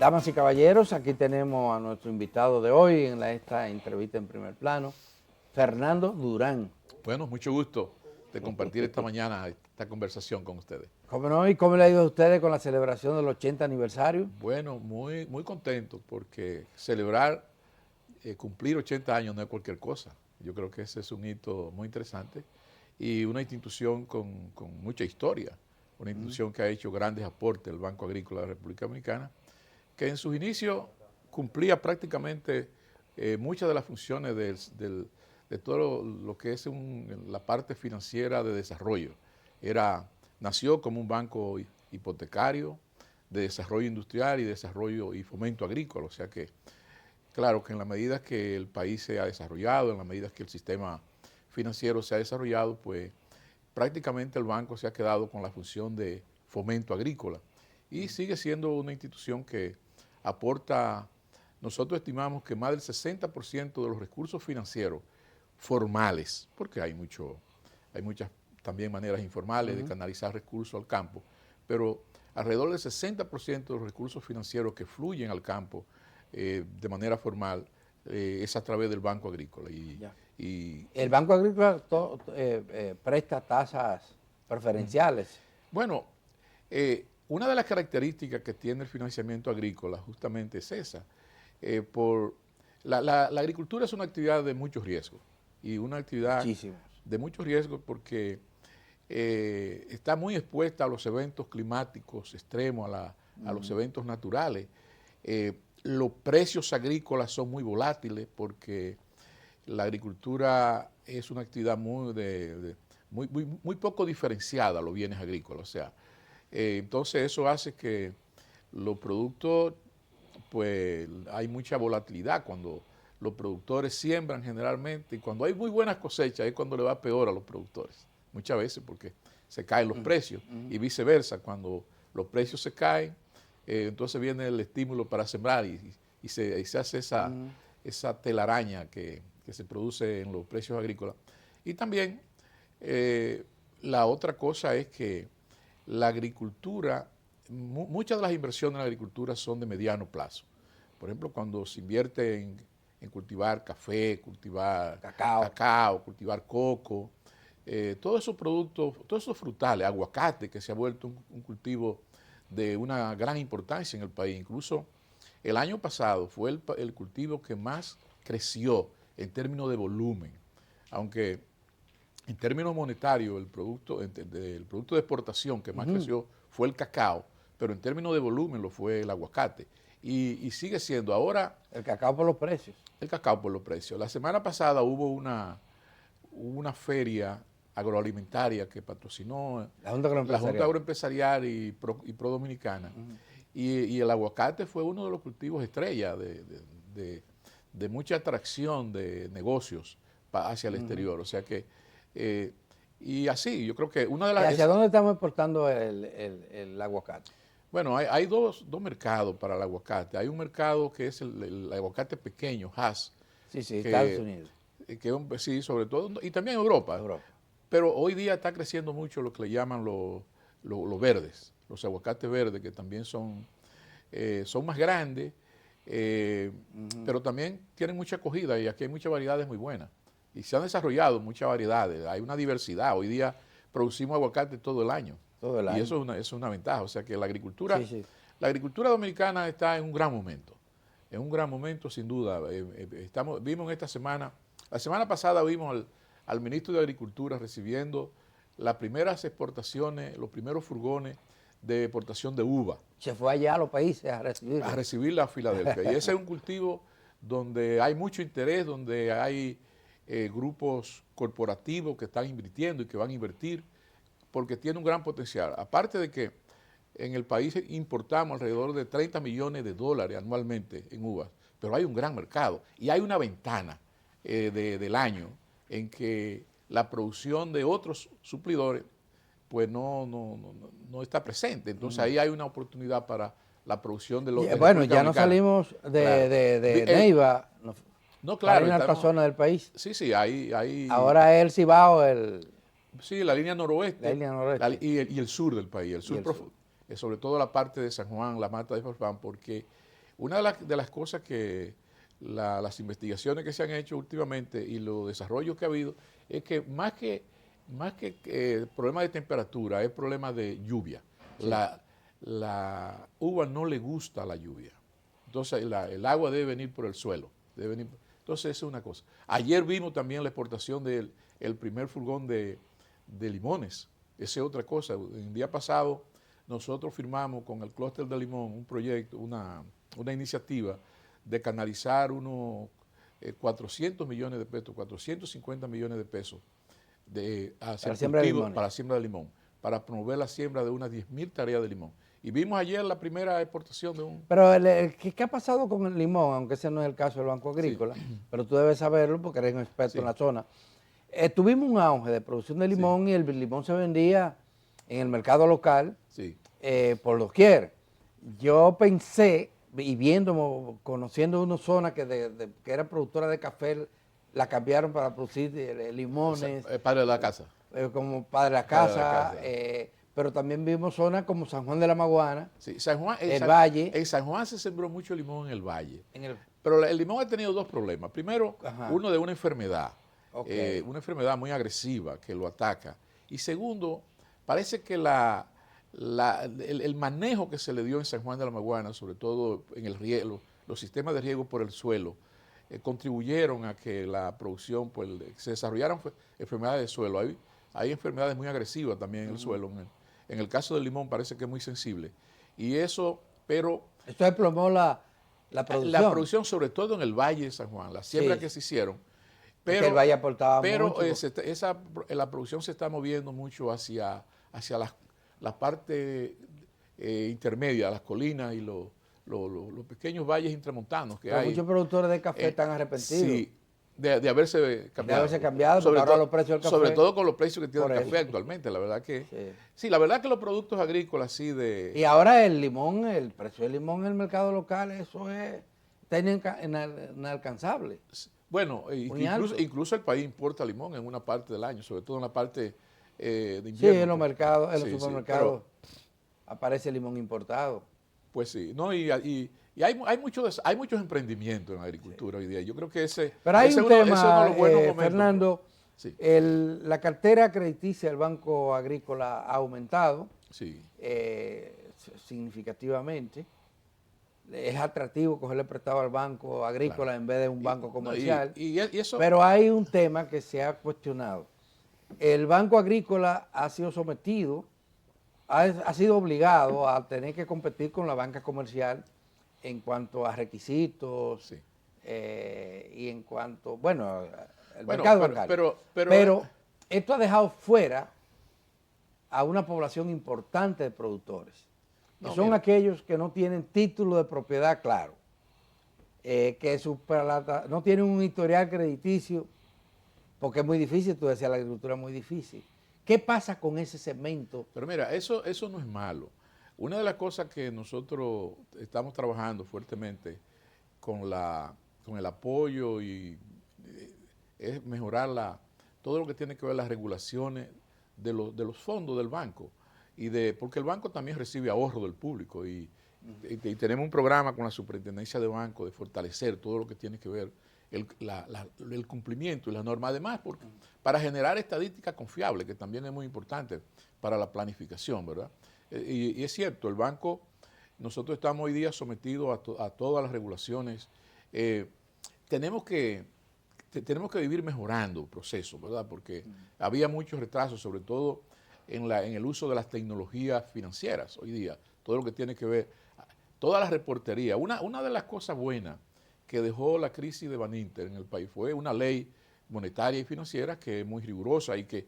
Damas y caballeros, aquí tenemos a nuestro invitado de hoy en esta entrevista en primer plano, Fernando Durán. Bueno, mucho gusto de compartir esta mañana esta conversación con ustedes. ¿Cómo no? ¿Y cómo le ha ido a ustedes con la celebración del 80 aniversario? Bueno, muy contento porque celebrar, cumplir 80 años no es cualquier cosa. Yo creo que ese es un hito muy interesante y una institución con mucha historia, una institución que ha hecho grandes aportes, el Banco Agrícola de la República Dominicana, que en sus inicios cumplía prácticamente muchas de las funciones de todo lo que es la parte financiera de desarrollo. Nació como un banco hipotecario de desarrollo industrial y desarrollo y fomento agrícola, o sea que claro que en la medida que el país se ha desarrollado, en la medida que el sistema financiero se ha desarrollado, pues prácticamente el banco se ha quedado con la función de fomento agrícola y sigue siendo una institución que aporta, nosotros estimamos que más del 60% de los recursos financieros formales, porque hay muchas también maneras informales de canalizar recursos al campo, pero alrededor del 60% de los recursos financieros que fluyen al campo de manera formal es a través del Banco Agrícola. El Banco Agrícola presta tasas preferenciales. Bueno, una de las características que tiene el financiamiento agrícola justamente es esa. La agricultura es una actividad de mucho riesgo y una actividad Muchísimos. de mucho riesgo porque está muy expuesta a los eventos climáticos extremos, a los eventos naturales. Los precios agrícolas son muy volátiles porque la agricultura es una actividad muy poco diferenciada a los bienes agrícolas. O sea, entonces eso hace que los productos, pues hay mucha volatilidad cuando los productores siembran generalmente y cuando hay muy buenas cosechas es cuando le va peor a los productores. Muchas veces porque se caen los precios y viceversa, cuando los precios se caen, entonces viene el estímulo para sembrar y se hace esa telaraña que se produce en los precios agrícolas. Y también la otra cosa es que la agricultura, muchas de las inversiones en la agricultura son de mediano plazo. Por ejemplo, cuando se invierte en cultivar café, cultivar cacao, cultivar coco, todos esos productos, todos esos frutales, aguacate, que se ha vuelto un cultivo de una gran importancia en el país. Incluso el año pasado fue el cultivo que más creció en términos de volumen, aunque en términos monetarios el producto de exportación que más creció fue el cacao, pero en términos de volumen lo fue el aguacate. Y sigue siendo ahora... El cacao por los precios. El cacao por los precios. La semana pasada hubo una feria agroalimentaria que patrocinó la Junta Agroempresarial y Pro Dominicana. Y el aguacate fue uno de los cultivos estrella de mucha atracción de negocios hacia el exterior. O sea que, y así, yo creo que una de las... ¿Y hacia dónde estamos exportando el aguacate? Bueno, hay dos mercados para el aguacate. Hay un mercado que es el aguacate pequeño, Hass. Sí, Estados Unidos. Sí, sobre todo, y también Europa. Pero hoy día está creciendo mucho lo que le llaman los verdes, los aguacates verdes, que también son más grandes, pero también tienen mucha acogida y aquí hay muchas variedades muy buenas. Y se han desarrollado muchas variedades, hay una diversidad. Hoy día producimos aguacate todo el año. Y eso es una ventaja. O sea que la agricultura dominicana está en un gran momento, sin duda. Vimos esta semana, la semana pasada vimos al ministro de Agricultura recibiendo las primeras exportaciones, los primeros furgones de exportación de uva. Se fue allá a los países a recibirla. A recibirla a Filadelfia. Y ese es un cultivo donde hay mucho interés, donde hay grupos corporativos que están invirtiendo y que van a invertir, porque tiene un gran potencial. Aparte de que en el país importamos alrededor de 30 millones de dólares anualmente en uvas, pero hay un gran mercado y hay una ventana del año en que la producción de otros suplidores pues no está presente. Entonces ahí hay una oportunidad para la producción de los... Bueno, ya no salimos de Neiva, claro, para otra zona del país. Sí, hay... Ahora es el Cibao, Sí, la línea noroeste, y el sur del país, el sur profundo, sobre todo la parte de San Juan, la Mata de Farfán, porque Una de las cosas que las investigaciones que se han hecho últimamente y los desarrollos que ha habido es que más que problema de temperatura, es problema de lluvia. Sí. La uva no le gusta la lluvia. Entonces el agua debe venir por el suelo. Entonces esa es una cosa. Ayer vimos también la exportación del primer furgón de limones. Esa es otra cosa. El día pasado nosotros firmamos con el clúster de limón un proyecto, una iniciativa de canalizar unos 400 millones de pesos, 450 millones de pesos hacia el cultivo para la siembra de limón, para promover la siembra de unas 10.000 tareas de limón. Y vimos ayer la primera exportación de un... Pero ¿qué ha pasado con el limón? Aunque ese no es el caso del Banco Agrícola, sí, pero tú debes saberlo porque eres un experto, sí, en la zona. Tuvimos un auge de producción de limón, sí, y el limón se vendía en el mercado local, sí, por doquier. Yo pensé, y conociendo una zona que era productora de café, la cambiaron para producir limones. Padre de la casa. Como padre de la casa. Pero también vimos zonas como San Juan de la Maguana, sí, San Juan, Valle. En San Juan se sembró mucho limón en el Valle. Pero el limón ha tenido dos problemas. Primero, uno de una enfermedad, una enfermedad muy agresiva que lo ataca. Y segundo, parece que el manejo que se le dio en San Juan de la Maguana, sobre todo en el riego, los sistemas de riego por el suelo, contribuyeron a que la producción, pues, se desarrollaran enfermedades de suelo. Hay enfermedades muy agresivas también en el suelo. En el caso del limón parece que es muy sensible. Y eso, pero... Esto desplomó la producción. La producción, sobre todo en el Valle de San Juan, las siembras, sí, que se hicieron. Pero el Valle aportaba mucho. La producción se está moviendo mucho hacia la parte intermedia, las colinas y los pequeños valles intramontanos que hay. Muchos productores de café están arrepentidos. Sí, de haberse cambiado. De haberse cambiado, porque ahora los precios del café. Sobre todo con los precios que tiene el café actualmente, la verdad que... Sí, la verdad que los productos agrícolas sí de... Y ahora el limón, el precio del limón en el mercado local, eso está inalcanzable. Bueno, incluso el país importa limón en una parte del año, sobre todo en la parte de invierno. Sí, en los mercados, en los supermercados aparece limón importado. Pues sí, no, y hay muchos emprendimientos en la agricultura, sí, hoy día. Yo creo que pero hay un tema, uno de los buenos momentos. Fernando, sí, la cartera crediticia del Banco Agrícola ha aumentado, sí, significativamente. Es atractivo cogerle prestado al Banco Agrícola, claro, en vez de un banco comercial. Eso, pero hay un tema que se ha cuestionado. El Banco Agrícola ha sido sometido, ha sido obligado a tener que competir con la banca comercial en cuanto a requisitos, sí, y en cuanto, el mercado bancario. Pero esto ha dejado fuera a una población importante de productores, que son aquellos que no tienen título de propiedad claro, que no tienen un historial crediticio, porque es muy difícil, tú decías, la agricultura es muy difícil. ¿Qué pasa con ese segmento? Pero mira, eso no es malo. Una de las cosas que nosotros estamos trabajando fuertemente con el apoyo es mejorar todo lo que tiene que ver las regulaciones de los fondos del banco. Porque el banco también recibe ahorro del público y tenemos un programa con la Superintendencia de Banco de fortalecer todo lo que tiene que ver el cumplimiento y las normas, además para generar estadísticas confiables, que también es muy importante para la planificación, ¿verdad? Y es cierto, el banco, nosotros estamos hoy día sometidos a todas las regulaciones. Tenemos que vivir mejorando el proceso, ¿verdad? Porque había muchos retrasos, sobre todo en el uso de las tecnologías financieras hoy día, todo lo que tiene que ver, toda la reportería. Una de las cosas buenas que dejó la crisis de Baninter en el país fue una ley monetaria y financiera que es muy rigurosa y que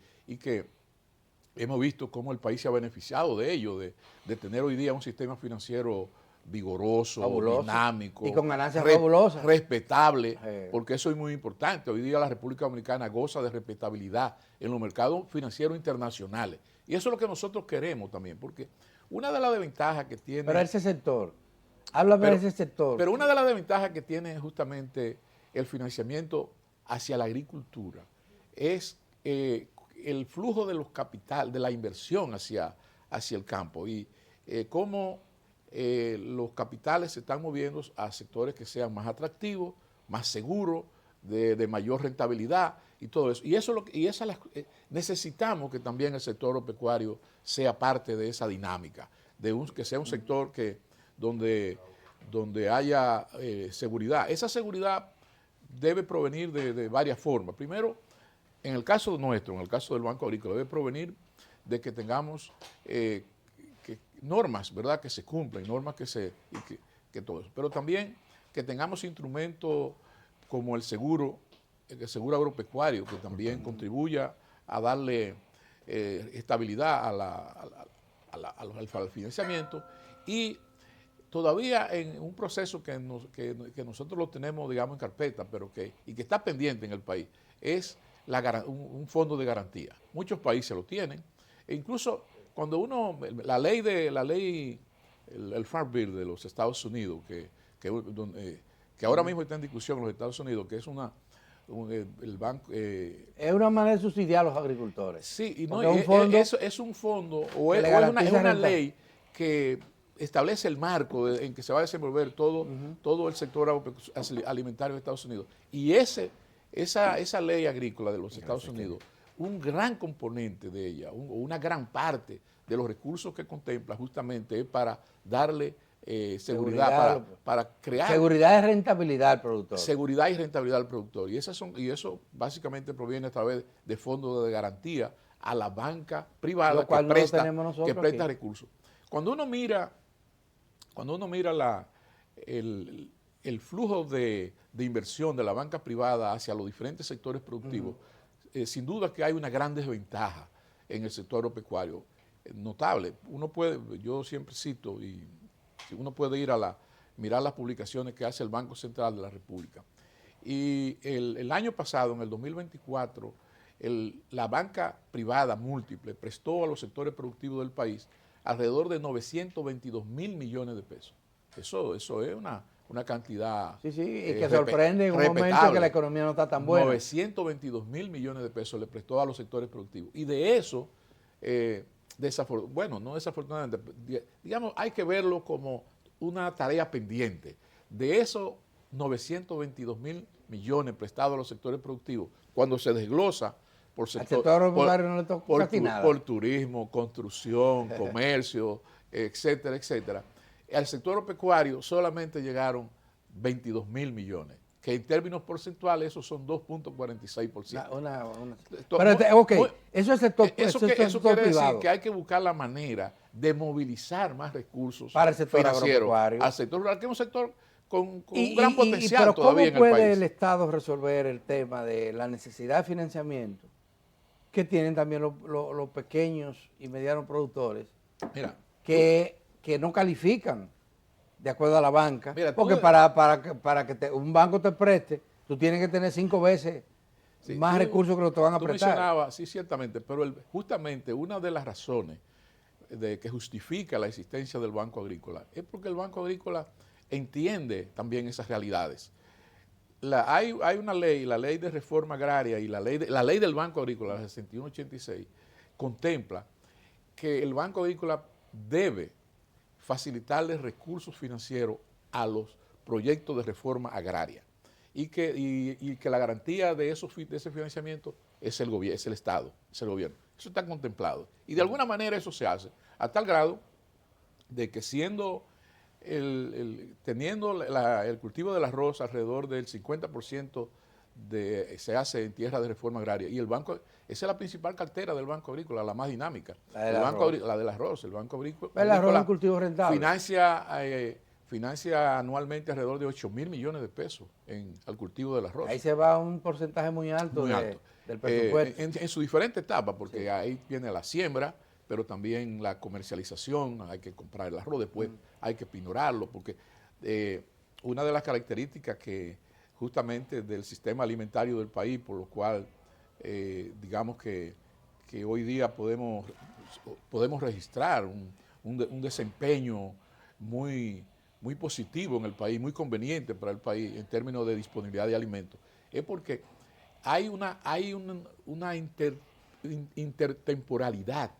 hemos visto cómo el país se ha beneficiado de ello, de tener hoy día un sistema financiero vigoroso, fabuloso, dinámico, y con ganancias fabulosas, respetable, porque eso es muy importante. Hoy día la República Dominicana goza de respetabilidad en los mercados financieros internacionales. Y eso es lo que nosotros queremos también, porque una de las desventajas que tiene... Pero ese sector, háblame de ese sector. Pero una de las desventajas que tiene justamente el financiamiento hacia la agricultura es el flujo de los capital, de la inversión hacia el campo y cómo los capitales se están moviendo a sectores que sean más atractivos, más seguros, de mayor rentabilidad y todo eso. Necesitamos que también el sector agropecuario sea parte de esa dinámica, que sea un sector donde haya seguridad. Esa seguridad debe provenir de varias formas. Primero, en el caso nuestro, en el caso del Banco Agrícola, debe provenir de que tengamos normas, ¿verdad?, que se cumplen, normas que todo eso. Pero también que tengamos instrumentos como el seguro agropecuario, que también contribuya a darle estabilidad al financiamiento, y todavía en un proceso que nosotros lo tenemos, digamos, en carpeta, y que está pendiente en el país, es un fondo de garantía. Muchos países lo tienen, e incluso cuando el Farm Bill de los Estados Unidos, que ahora mismo está en discusión en los Estados Unidos, que es el banco... es una manera de subsidiar a los agricultores. Sí, y es un fondo, es una ley que establece el marco en que se va a desenvolver todo el sector alimentario de Estados Unidos. Y esa ley agrícola de los Estados Unidos, un gran componente de ella, una gran parte de los recursos que contempla justamente es para darle seguridad, para crear... Seguridad y rentabilidad al productor. Seguridad y rentabilidad al productor. Y eso básicamente proviene a través de fondos de garantía a la banca privada que presta recursos. Cuando uno mira el flujo de inversión de la banca privada hacia los diferentes sectores productivos, sin duda que hay una gran desventaja en el sector agropecuario, notable. Yo siempre cito, y uno puede ir mirar las publicaciones que hace el Banco Central de la República. Y el año pasado, en el 2024, la banca privada múltiple prestó a los sectores productivos del país alrededor de 922 mil millones de pesos. Eso es una cantidad y que sorprende en un momento que la economía no está tan buena. 922 mil millones de pesos le prestó a los sectores productivos. Y de eso, no desafortunadamente, digamos, hay que verlo como una tarea pendiente. De esos 922 mil millones prestados a los sectores productivos, cuando se desglosa por por turismo, construcción, comercio, etcétera, etcétera. Al sector agropecuario solamente llegaron 22 mil millones, que en términos porcentuales esos son 2.46%. Pero eso es sector quiere decir que hay que buscar la manera de movilizar más recursos para el sector agropecuario. Al sector rural, que es un sector con un gran potencial todavía en el país. ¿Cómo puede el Estado resolver el tema de la necesidad de financiamiento que tienen también los pequeños y medianos productores que no califican de acuerdo a la banca? Porque para que un banco te preste, tú tienes que tener 5 veces más recursos que lo te van a prestar. Sí, ciertamente, pero justamente una de las razones que justifica la existencia del Banco Agrícola es porque el Banco Agrícola entiende también esas realidades. Hay una ley, la Ley de Reforma Agraria y la ley del Banco Agrícola, la 6186, contempla que el Banco Agrícola debe facilitarle recursos financieros a los proyectos de reforma agraria y que la garantía de ese financiamiento es el Estado, es el gobierno. Eso está contemplado. Y de alguna manera eso se hace, a tal grado de que teniendo el cultivo del arroz alrededor del 50% se hace en tierra de reforma agraria, y esa es la principal cartera del Banco Agrícola, la más dinámica, la del arroz. El Banco Agrícola es un cultivo rentable. Financia anualmente alrededor de 8 mil millones de pesos al cultivo del arroz. Ahí se va un porcentaje muy alto del presupuesto. En su diferente etapa, porque ahí viene la siembra, pero también la comercialización, hay que comprar el arroz, después hay que pinorarlo, porque una de las características que justamente del sistema alimentario del país, por lo cual digamos que hoy día podemos registrar un desempeño muy positivo en el país, muy conveniente para el país en términos de disponibilidad de alimentos, es porque hay una intertemporalidad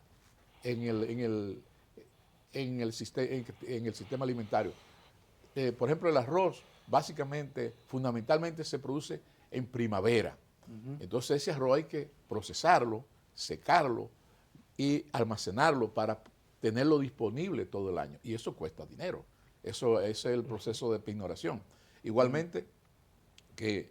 en en el sistema alimentario. Por ejemplo, el arroz, básicamente, fundamentalmente se produce en primavera. Entonces ese arroz hay que procesarlo, secarlo y almacenarlo para tenerlo disponible todo el año. Y eso cuesta dinero. Eso es el proceso de pignoración. Igualmente, que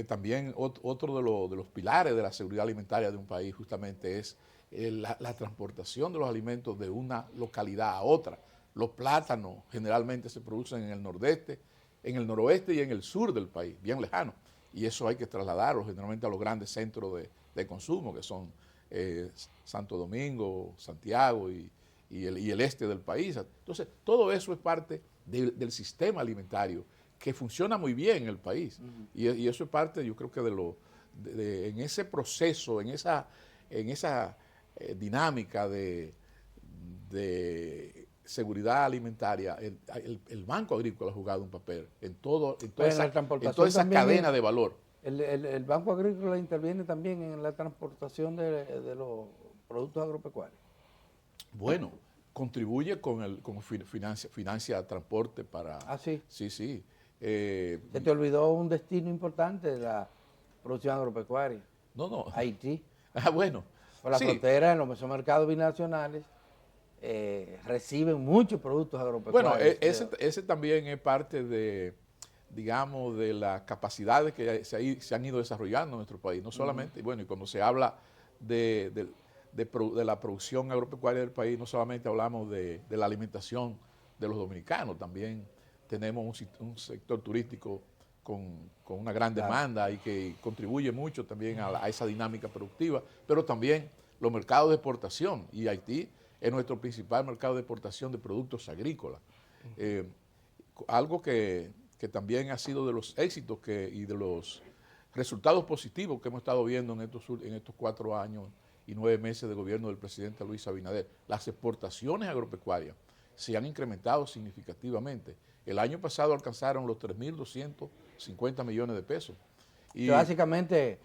también otro de los pilares de la seguridad alimentaria de un país justamente es la transportación de los alimentos de una localidad a otra. Los plátanos generalmente se producen en el nordeste, en el noroeste y en el sur del país, bien lejano. Y eso hay que trasladarlo generalmente a los grandes centros de consumo, que son Santo Domingo, Santiago y el este del país. Entonces, todo eso es parte del sistema alimentario que funciona muy bien en el país. Y eso es parte, yo creo que en ese proceso, en esa dinámica de seguridad alimentaria, el Banco Agrícola ha jugado un papel en toda esa cadena de valor. El Banco Agrícola interviene también en la transportación de los productos agropecuarios. Bueno, contribuye financia transporte para... Ah, sí. Sí, sí. Se te olvidó un destino importante de la producción agropecuaria. No. Haití. Ah, bueno. Por la sí. frontera, en los mesomercados binacionales, reciben muchos productos agropecuarios. Bueno, ese también es parte de, digamos, de las capacidades que se han ido desarrollando en nuestro país. No solamente, bueno, y cuando se habla de la producción agropecuaria del país, no solamente hablamos de la alimentación de los dominicanos, también tenemos un sector turístico con una gran demanda y que contribuye mucho también a esa dinámica productiva, pero también los mercados de exportación, y Haití es nuestro principal mercado de exportación de productos agrícolas. Algo que también ha sido de los éxitos y de los resultados positivos que hemos estado viendo en estos 4 años y 9 meses de gobierno del presidente Luis Abinader. Las exportaciones agropecuarias se han incrementado significativamente. El año pasado alcanzaron los 3.250 millones de pesos. Y básicamente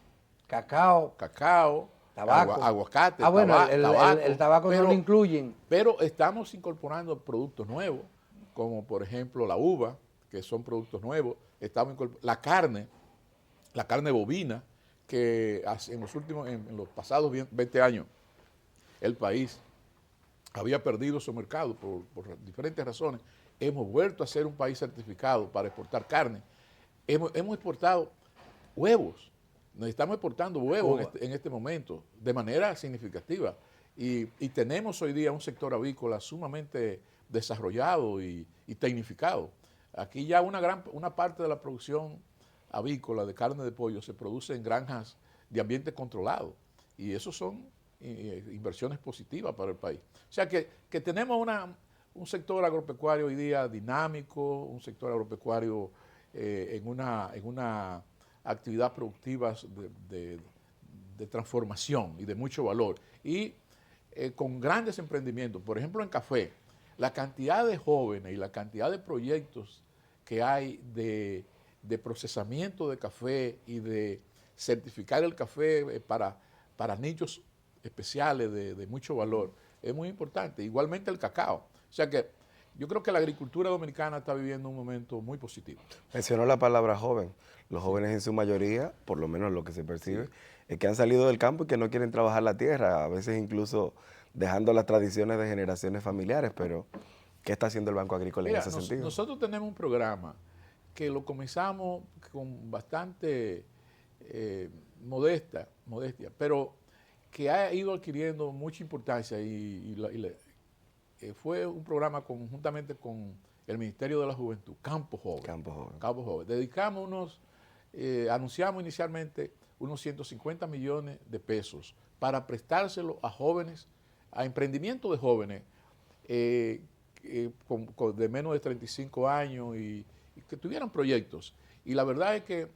cacao, tabaco, aguacate, tabaco. El tabaco no lo incluyen. Pero estamos incorporando productos nuevos, como por ejemplo la uva, que son productos nuevos. La carne bovina, que en los pasados 20 años el país había perdido su mercado por diferentes razones. Hemos vuelto a ser un país certificado para exportar carne. Hemos exportado huevos. Nos estamos exportando huevos en este momento de manera significativa. Y tenemos hoy día un sector avícola sumamente desarrollado y tecnificado. Aquí ya una parte de la producción avícola de carne de pollo se produce en granjas de ambiente controlado. Y eso son inversiones positivas para el país. O sea que tenemos un sector agropecuario hoy día dinámico, un sector agropecuario en una actividad productiva de transformación y de mucho valor. Y con grandes emprendimientos. Por ejemplo, en café, la cantidad de jóvenes y la cantidad de proyectos que hay de procesamiento de café y de certificar el café para nichos especiales de mucho valor es muy importante. Igualmente el cacao. O sea que yo creo que la agricultura dominicana está viviendo un momento muy positivo. Mencionó la palabra joven. Los jóvenes en su mayoría, por lo menos lo que se percibe, es que han salido del campo y que no quieren trabajar la tierra, a veces incluso dejando las tradiciones de generaciones familiares, pero ¿qué está haciendo el Banco Agrícola en ese sentido? Nosotros tenemos un programa que lo comenzamos con bastante modestia, pero que ha ido adquiriendo mucha importancia fue un programa conjuntamente con el Ministerio de la Juventud, Campo Joven. Dedicamos anunciamos inicialmente unos 150 millones de pesos para prestárselo a jóvenes, a emprendimiento de jóvenes de menos de 35 años y que tuvieran proyectos. Y la verdad es que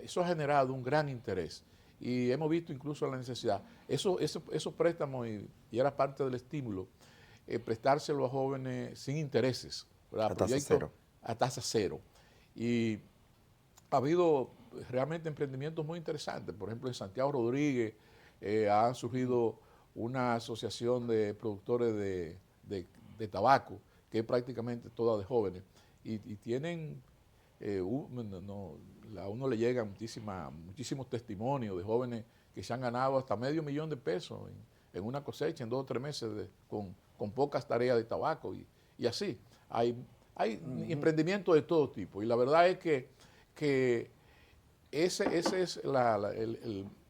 eso ha generado un gran interés y hemos visto incluso la necesidad. Esos préstamos, y era parte del estímulo, prestárselo a jóvenes sin intereses, ¿verdad? A tasa cero. Y ha habido realmente emprendimientos muy interesantes. Por ejemplo, en Santiago Rodríguez han surgido una asociación de productores de tabaco, que es prácticamente toda de jóvenes, y tienen, a uno le llegan muchísimos testimonios de jóvenes que se han ganado hasta $500,000 en una cosecha, en 2 o 3 meses, con pocas tareas de tabaco, y así. Hay emprendimientos de todo tipo, y la verdad es que ese es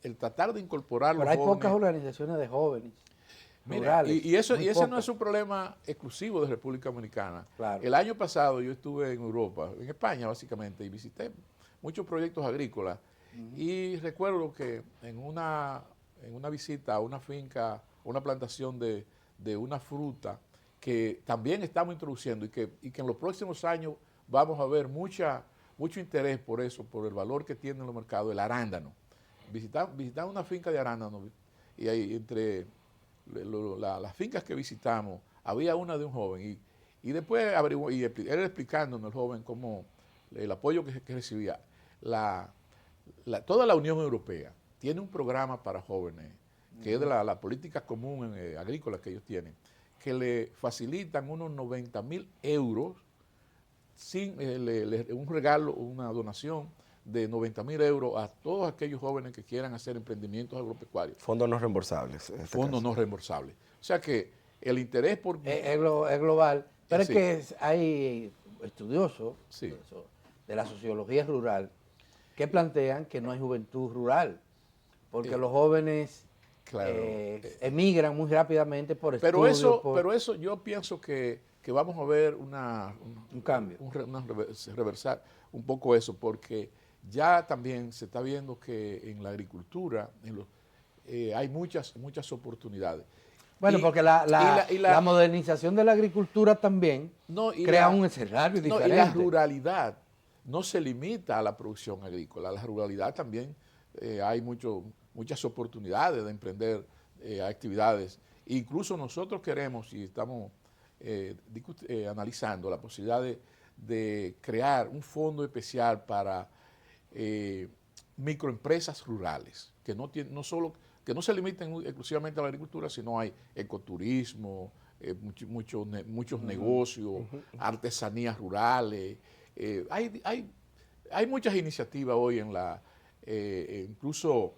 el tratar de incorporar Pero los hay jóvenes. pocas organizaciones de jóvenes Mira, rurales. y ese no pocas. es un problema exclusivo de República Dominicana. Claro. El año pasado yo estuve en Europa, en España básicamente, y visité muchos proyectos agrícolas. Y recuerdo que en una visita a una finca, una plantación de una fruta que también estamos introduciendo y que en los próximos años vamos a ver mucho interés por eso, por el valor que tiene en los mercados, el arándano. Visitar una finca de arándano, y ahí entre las fincas que visitamos, había una de un joven, y después averiguó, y él explicándonos, el joven, cómo el apoyo que recibía. Toda la Unión Europea tiene un programa para jóvenes, que es de la política común agrícola que ellos tienen, que le facilitan unos 90,000 euros, sin un regalo, una donación de 90,000 euros a todos aquellos jóvenes que quieran hacer emprendimientos agropecuarios. Fondos no reembolsables. En este Fondos caso. no reembolsables. O sea que el interés por... Es global, pero Sí. es que hay estudiosos Sí. de la sociología rural que plantean que no hay juventud rural, porque los jóvenes claro, emigran muy rápidamente por pero estudios, pero eso yo pienso que vamos a ver un cambio. reversar un poco eso, porque ya también se está viendo que en la agricultura hay muchas oportunidades. Bueno, Y- porque y la modernización de la agricultura también no, y crea la- un escenario no, diferente. y la ruralidad no se limita a la producción agrícola. La ruralidad también hay muchas oportunidades de emprender actividades. Incluso nosotros queremos y estamos analizando la posibilidad de crear un fondo especial para microempresas rurales, que no se limiten exclusivamente a la agricultura, sino hay ecoturismo, muchos negocios, artesanías rurales. Hay muchas iniciativas hoy incluso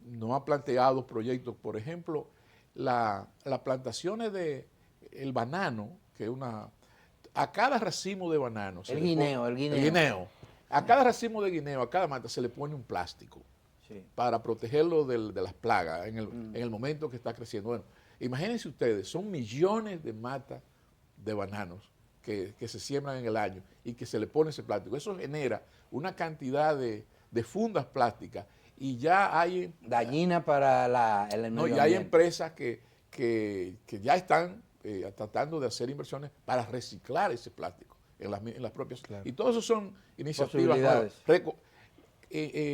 nos ha planteado proyectos, por ejemplo, las plantaciones de el banano, que es a cada racimo de banano. El guineo. A cada racimo de guineo, a cada mata se le pone un plástico Sí. para protegerlo de las plagas en el momento que está creciendo. Bueno, imagínense ustedes, son millones de matas de bananos que se siembran en el año y que se le pone ese plástico. Eso genera una cantidad de fundas plásticas, y ya hay... Dañina para el No, medio y hay ambiente. empresas que ya están tratando de hacer inversiones para reciclar ese plástico en las propias... Claro. Y todo eso son iniciativas Posibilidades. nuevas.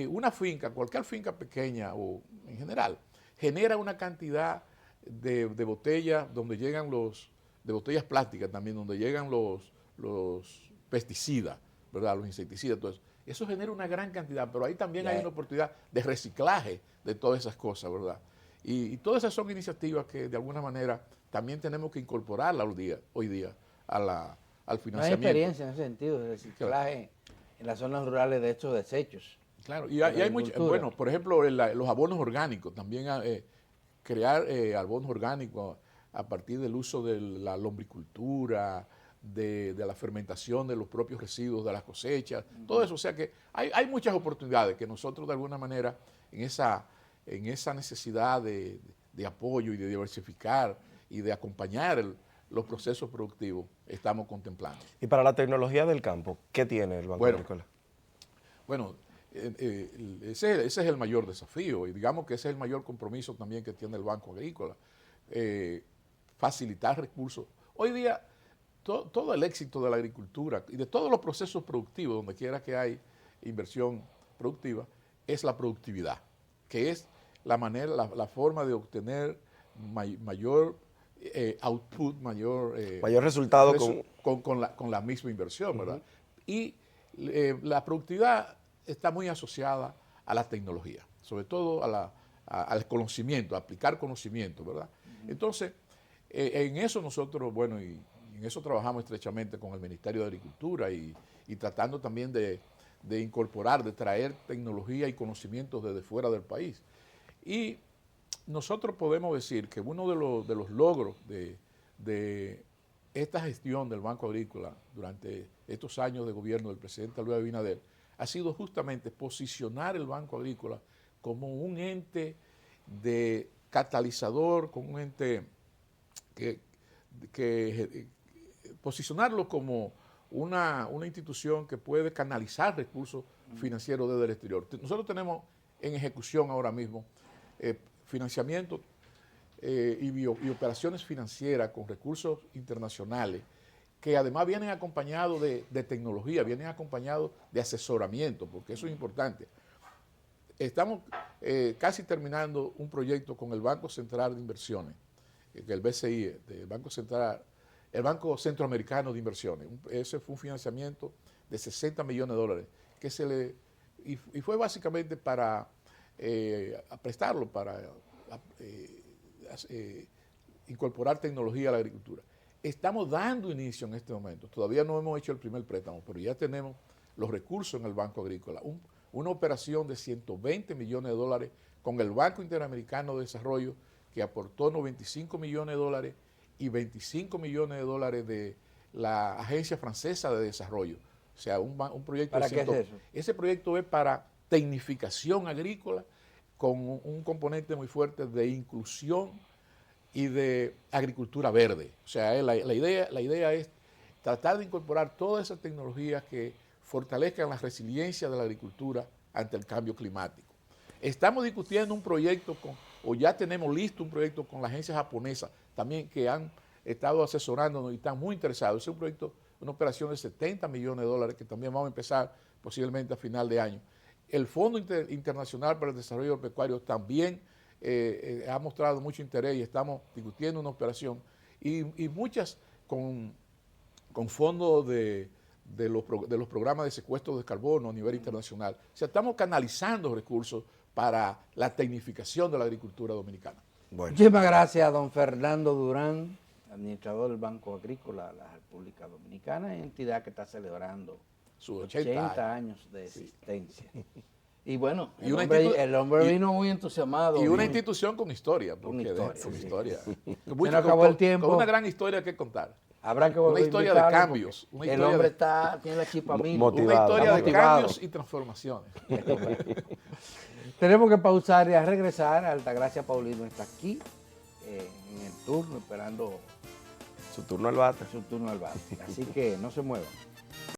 Una finca, cualquier finca pequeña o en general, genera una cantidad de botellas donde llegan de botellas plásticas también, donde llegan los pesticidas, ¿verdad? Los insecticidas, todo eso. Eso genera una gran cantidad, pero ahí también hay una oportunidad de reciclaje de todas esas cosas, ¿verdad? Y todas esas son iniciativas que de alguna manera también tenemos que incorporarlas hoy día al No hay financiamiento. experiencia en ese sentido de reciclaje en las zonas rurales de estos desechos. Claro, y hay mucho, bueno, por ejemplo, los abonos orgánicos, también crear abonos orgánicos a partir del uso de la lombricultura, de la fermentación de los propios residuos de las cosechas, todo eso. O sea que hay muchas oportunidades que nosotros de alguna manera en esa necesidad de apoyo y de diversificar y de acompañar los procesos productivos estamos contemplando. Y para la tecnología del campo, ¿qué tiene el Banco Agrícola? Bueno, ese es el mayor desafío, y digamos que ese es el mayor compromiso también que tiene el Banco Agrícola, facilitar recursos. Hoy día, todo el éxito de la agricultura y de todos los procesos productivos, donde quiera que hay inversión productiva, es la productividad, que es la forma de obtener mayor output, mayor resultado con la misma inversión, ¿verdad? Y la productividad está muy asociada a la tecnología, sobre todo a al conocimiento, a aplicar conocimiento, ¿verdad? Entonces, en eso nosotros, bueno, y en eso trabajamos estrechamente con el Ministerio de Agricultura y tratando también de incorporar, de traer tecnología y conocimientos desde fuera del país. Y nosotros podemos decir que uno de los logros de esta gestión del Banco Agrícola durante estos años de gobierno del presidente Luis Abinader ha sido justamente posicionar el Banco Agrícola como un ente de catalizador, como un ente que posicionarlo como una institución que puede canalizar recursos financieros desde el exterior. Nosotros tenemos en ejecución ahora mismo financiamiento y operaciones financieras con recursos internacionales que además vienen acompañados de tecnología, vienen acompañados de asesoramiento, porque eso es importante. Estamos casi terminando un proyecto con el Banco Central de Inversiones, el BCI, el Banco Centroamericano de Inversiones. Ese fue un financiamiento de $60 millones que y fue básicamente para prestarlo, para incorporar tecnología a la agricultura. Estamos dando inicio en este momento. Todavía no hemos hecho el primer préstamo, pero ya tenemos los recursos en el Banco Agrícola. Una operación de $120 millones con el Banco Interamericano de Desarrollo, que aportó $95 millones y $25 millones de la Agencia Francesa de Desarrollo. O sea, un proyecto ¿Para qué es eso? Ese proyecto es para tecnificación agrícola con un componente muy fuerte de inclusión y de agricultura verde. O sea, la idea es tratar de incorporar todas esas tecnologías que fortalezcan la resiliencia de la agricultura ante el cambio climático. Estamos discutiendo un proyecto o ya tenemos listo un proyecto con la agencia japonesa también que han estado asesorándonos y están muy interesados. Es un proyecto, una operación de $70 millones que también vamos a empezar posiblemente a final de año. El Fondo Internacional para el Desarrollo Pecuario también ha mostrado mucho interés y estamos discutiendo una operación y muchas con fondos de los programas de secuestro de carbono a nivel internacional. O sea, estamos canalizando recursos para la tecnificación de la agricultura dominicana. Bueno. Muchísimas gracias a don Fernando Durán, administrador del Banco Agrícola de la República Dominicana, entidad que está celebrando sus 80 años de existencia. Sí. Y bueno, el hombre vino muy entusiasmado. Y una institución con historia. Con historia. Se nos acabó el tiempo. Con una gran historia que contar. Habrá que una historia de cambios. El hombre tiene la chispa motivado. Una historia de cambios y transformaciones. Tenemos que pausar y a regresar. Altagracia Paulino está aquí en el turno, esperando su turno al bate. Así que no se muevan.